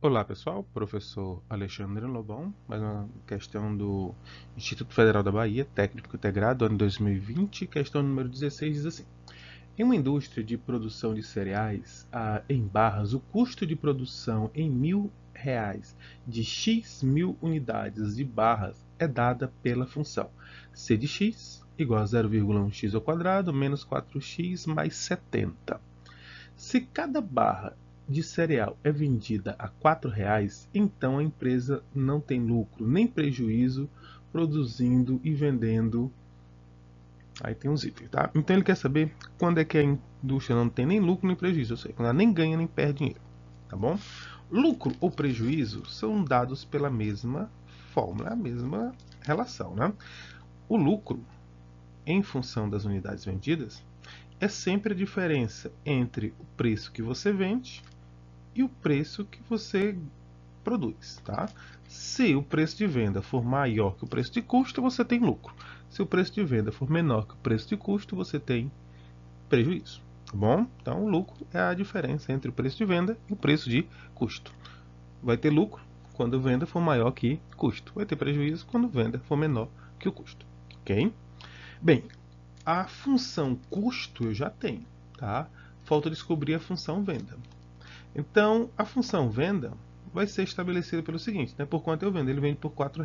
Olá pessoal, professor Alexandre Lobão, mais uma questão do Instituto Federal da Bahia, técnico integrado, ano 2020, questão número 16, diz assim: em uma indústria de produção de cereais em barras, o custo de produção em R$ 1.000 de x mil unidades de barras é dada pela função c de x igual a 0,1x ao quadrado menos 4x mais 70. Se cada barra de cereal é vendida a R$ 4, então a empresa não tem lucro nem prejuízo produzindo e vendendo. Aí tem os itens, tá? Então ele quer saber quando é que a indústria não tem nem lucro nem prejuízo, ou seja, quando ela nem ganha nem perde dinheiro, tá bom? Lucro ou prejuízo são dados pela mesma fórmula, a mesma relação, né? O lucro, em função das unidades vendidas, é sempre a diferença entre o preço que você vende e o preço que você produz, tá? Se o preço de venda for maior que o preço de custo, você tem lucro. Se o preço de venda for menor que o preço de custo, você tem prejuízo, tá bom? Então, o lucro é a diferença entre o preço de venda e o preço de custo. Vai ter lucro quando a venda for maior que custo. Vai ter prejuízo quando a venda for menor que o custo, ok? Bem, a função custo eu já tenho, tá? Falta descobrir a função venda. Então, a função venda vai ser estabelecida pelo seguinte, né? Por quanto eu vendo? Ele vende por R$ 4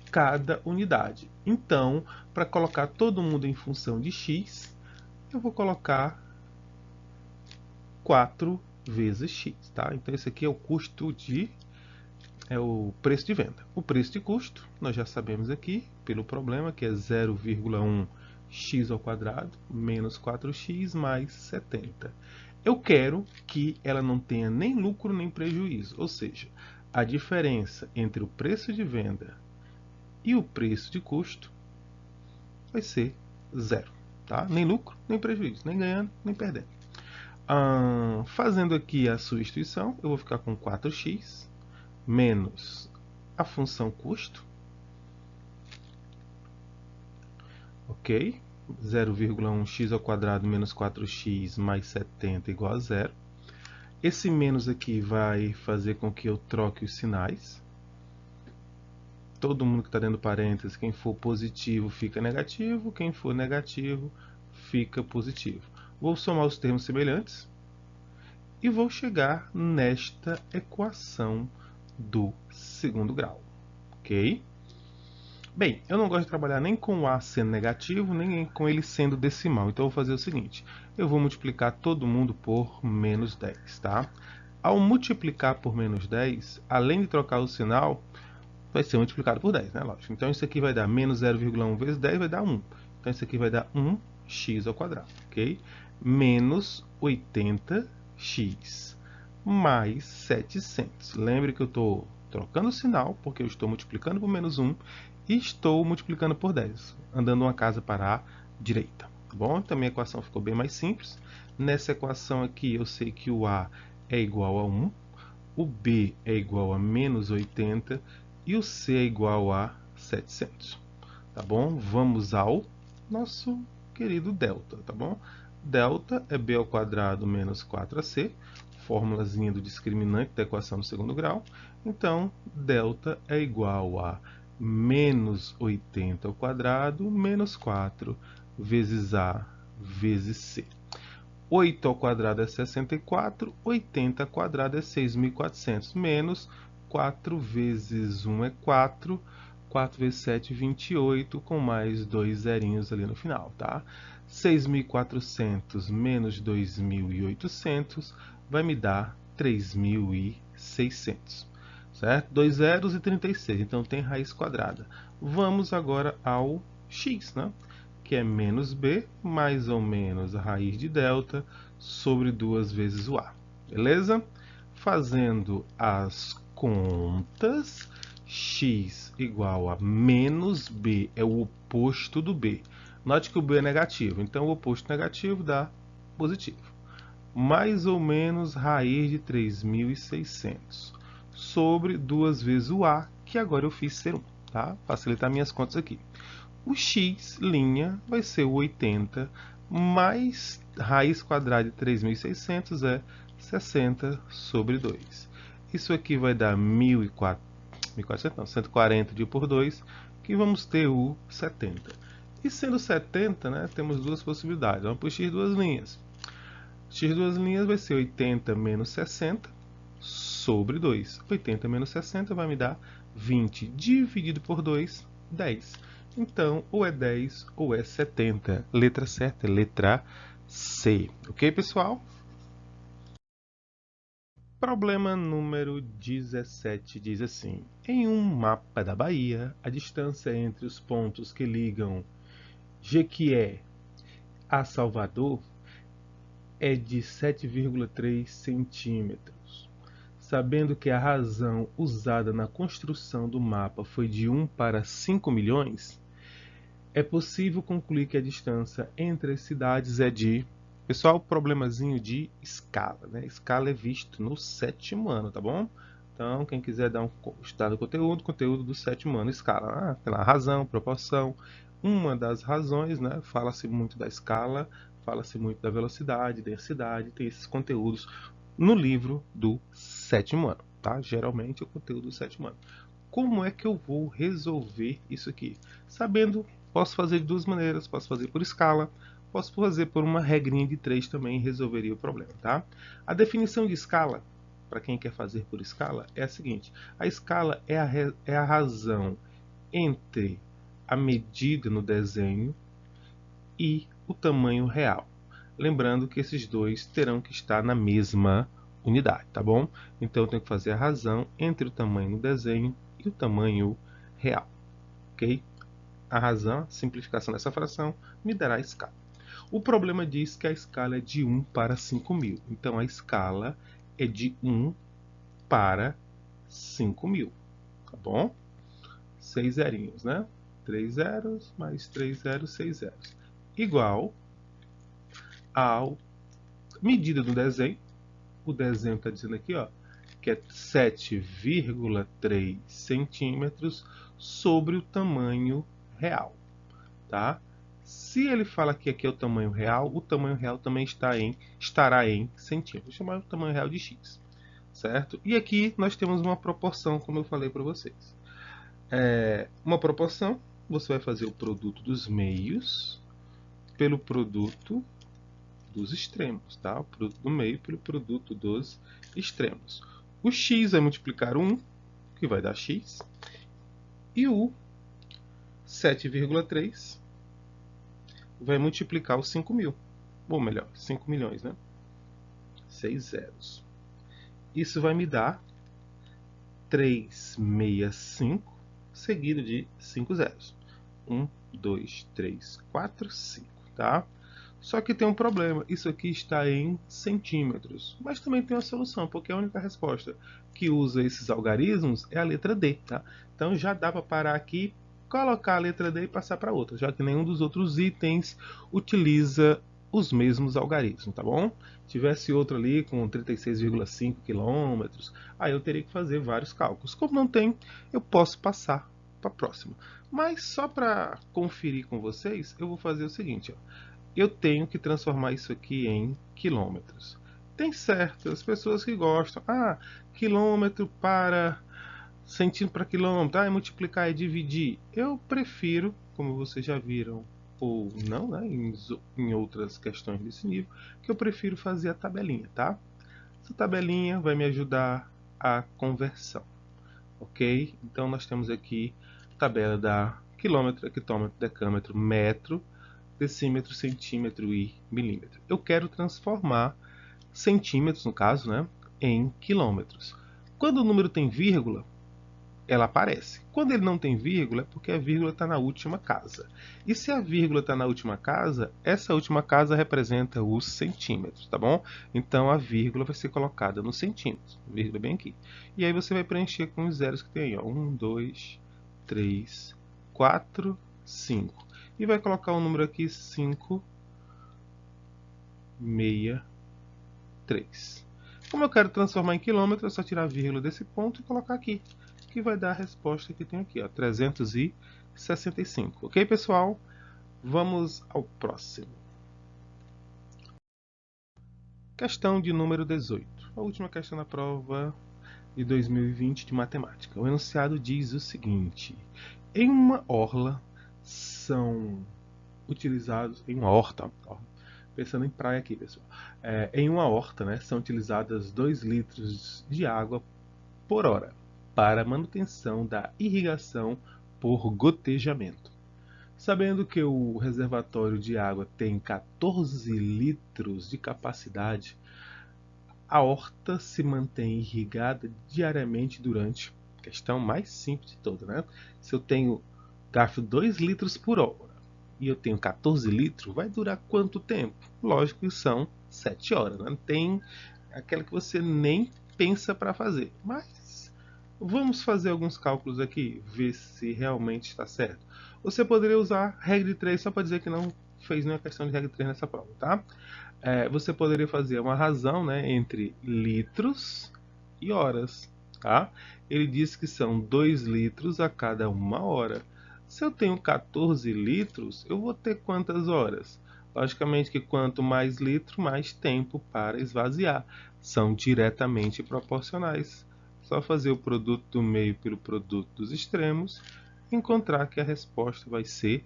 cada unidade. Então, para colocar todo mundo em função de x, eu vou colocar 4 vezes x, tá? Então, esse aqui é o custo é o preço de venda. O preço de custo, nós já sabemos aqui, pelo problema, que é 0,1x ao quadrado menos 4x mais 70. Eu quero que ela não tenha nem lucro nem prejuízo, ou seja, a diferença entre o preço de venda e o preço de custo vai ser zero, tá? Nem lucro, nem prejuízo, nem ganhando, nem perdendo. Fazendo aqui a substituição, eu vou ficar com 4x menos a função custo, ok? 0,1x ao quadrado menos 4x mais 70 igual a zero. Esse menos aqui vai fazer com que eu troque os sinais. Todo mundo que está dentro do parênteses, quem for positivo fica negativo, quem for negativo fica positivo. Vou somar os termos semelhantes e vou chegar nesta equação do segundo grau, ok? Bem, eu não gosto de trabalhar nem com o A sendo negativo, nem com ele sendo decimal. Então eu vou fazer o seguinte, eu vou multiplicar todo mundo por menos 10, tá? Ao multiplicar por menos 10, além de trocar o sinal, vai ser multiplicado por 10, né? Lógico. Então isso aqui vai dar menos 0,1 vezes 10 vai dar 1. Então isso aqui vai dar 1x ao quadrado, ok? Menos 80x mais 700. Lembre que eu estou trocando o sinal, porque eu estou multiplicando por menos 1 e estou multiplicando por 10, andando uma casa para a direita. Tá bom? Então minha equação ficou bem mais simples. Nessa equação aqui eu sei que o A é igual a 1, o B é igual a menos 80 e o C é igual a 700. Tá bom? Vamos ao nosso querido delta, tá bom? Delta é b ao quadrado menos 4ac, fórmulazinha do discriminante da equação do segundo grau. Então, delta é igual a menos 80 ao quadrado menos 4 vezes a vezes c. 8 ao quadrado é 64, 80 ao quadrado é 6.400, menos 4 vezes 1 é 4, 4 vezes 7, 28, com mais dois zerinhos ali no final, tá? 6.400 menos 2.800 vai me dar 3.600, certo? 2 zeros e 36, então tem raiz quadrada. Vamos agora ao x, né? Que é menos b, mais ou menos a raiz de delta, sobre 2 vezes o a. Beleza? Fazendo as contas, x igual a menos b é o oposto do b. Note que o b é negativo, então o oposto negativo dá positivo. Mais ou menos raiz de 3.600 sobre 2 vezes o a, que agora eu fiz ser 1. Tá? Facilitar minhas contas aqui. O x' vai ser o 80, mais raiz quadrada de 3.600 é 60 sobre 2. Isso aqui vai dar 1.400 não, 140 dividido por 2, que vamos ter o 70. E sendo 70, né, temos duas possibilidades. Vamos para o x duas linhas. X duas linhas vai ser 80 menos 60 sobre 2. 80 menos 60 vai me dar 20 dividido por 2, 10. Então, ou é 10 ou é 70. Letra certa é letra C. Ok, pessoal? Problema número 17 diz assim: em um mapa da Bahia, a distância entre os pontos que ligam Jequié a Salvador é de 7,3 centímetros. Sabendo que a razão usada na construção do mapa foi de 1 para 5 milhões, é possível concluir que a distância entre as cidades é de... Pessoal, problemazinho de escala, né? Escala é visto no 7º ano, tá bom? Então, quem quiser dar estudar no conteúdo do 7º ano, escala. Tem lá razão, proporção. Uma das razões, né? Fala-se muito da escala, fala-se muito da velocidade, densidade, tem esses conteúdos no livro do 7º ano, tá? Geralmente é o conteúdo do 7º ano. Como é que eu vou resolver isso aqui? Sabendo, posso fazer de duas maneiras, posso fazer por escala, posso fazer por uma regrinha de 3 também, resolveria o problema, tá? A definição de escala, para quem quer fazer por escala, é a seguinte: a escala é a razão entre a medida no desenho e o tamanho real. Lembrando que esses dois terão que estar na mesma unidade, tá bom? Então eu tenho que fazer a razão entre o tamanho no desenho e o tamanho real, ok? A razão, simplificação dessa fração, me dará a escala. O problema diz que a escala é de 1 para 5.000. Então a escala é de 1 para 5.000, tá bom? 6 zerinhos, né? 3 zeros mais 3 zeros, 6 zeros. Igual ao medida do desenho. O desenho está dizendo aqui, ó, que é 7,3 centímetros sobre o tamanho real, tá? Se ele fala que aqui é o tamanho real também estará em centímetros. Vou chamar o tamanho real de x, certo? E aqui nós temos uma proporção, como eu falei para vocês. Uma proporção, você vai fazer o produto dos meios pelo produto dos extremos, tá? O produto do meio pelo produto dos extremos. O x vai multiplicar o 1, que vai dar x, e o 7,3 vai multiplicar os 5.000. Ou melhor, 5 milhões, né? 6 zeros. Isso vai me dar 365, seguido de 5 zeros. 1, 2, 3, 4, 5, tá? Só que tem um problema, isso aqui está em centímetros, mas também tem uma solução, porque a única resposta que usa esses algarismos é a letra D, tá? Então já dá para parar aqui, colocar a letra D e passar para outra, já que nenhum dos outros itens utiliza os mesmos algarismos, tá bom? Tivesse outro ali com 36,5 quilômetros, aí eu teria que fazer vários cálculos. Como não tem, eu posso passar para a próxima. Mas só para conferir com vocês, eu vou fazer o seguinte, ó. Eu tenho que transformar isso aqui em quilômetros. Tem certas pessoas que gostam. Quilômetro para centímetro para quilômetro. É multiplicar e dividir. Eu prefiro, como vocês já viram, ou não, né, em outras questões desse nível, que eu prefiro fazer a tabelinha, tá? Essa tabelinha vai me ajudar a conversão, ok? Então nós temos aqui a tabela da quilômetro, hectômetro, decâmetro, metro, decímetro, centímetro e milímetro. Eu quero transformar centímetros, no caso, né, em quilômetros. Quando o número tem vírgula, ela aparece. Quando ele não tem vírgula, é porque a vírgula está na última casa. E se a vírgula está na última casa, essa última casa representa os centímetros, tá bom? Então a vírgula vai ser colocada nos centímetros. Vírgula bem aqui. E aí você vai preencher com os zeros que tem aí, ó. 1, 2, 3, 4, 5. E vai colocar o número aqui 563. Como eu quero transformar em quilômetro, é só tirar a vírgula desse ponto e colocar aqui, que vai dar a resposta que tem aqui, ó, 365. Ok, pessoal? Vamos ao próximo. Questão de número 18. A última questão da prova de 2020 de matemática. O enunciado diz o seguinte: em uma orla são utilizados, em uma horta, pensando em praia aqui, pessoal, em uma horta, né, são utilizadas 2 litros de água por hora para manutenção da irrigação por gotejamento. Sabendo que o reservatório de água tem 14 litros de capacidade, a horta se mantém irrigada diariamente durante, questão mais simples de toda, né? Se eu gasto 2 litros por hora e eu tenho 14 litros, vai durar quanto tempo? Lógico que são 7 horas, né? Tem aquela que você nem pensa para fazer. Mas vamos fazer alguns cálculos aqui, ver se realmente está certo. Você poderia usar regra de 3 só para dizer que não fez nenhuma questão de regra de 3 nessa prova, tá? Você poderia fazer uma razão, né, entre litros e horas, tá? Ele diz que são 2 litros a cada 1 hora. Se eu tenho 14 litros, eu vou ter quantas horas? Logicamente que quanto mais litro, mais tempo para esvaziar. São diretamente proporcionais. Só fazer o produto do meio pelo produto dos extremos e encontrar que a resposta vai ser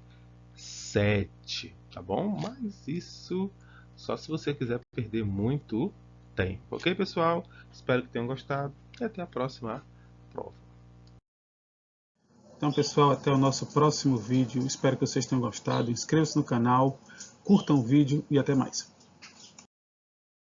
7, tá bom? Mas isso só se você quiser perder muito tempo. Ok, pessoal? Espero que tenham gostado e até a próxima prova. Então, pessoal, até o nosso próximo vídeo. Espero que vocês tenham gostado. Inscrevam-se no canal, curtam o vídeo e até mais.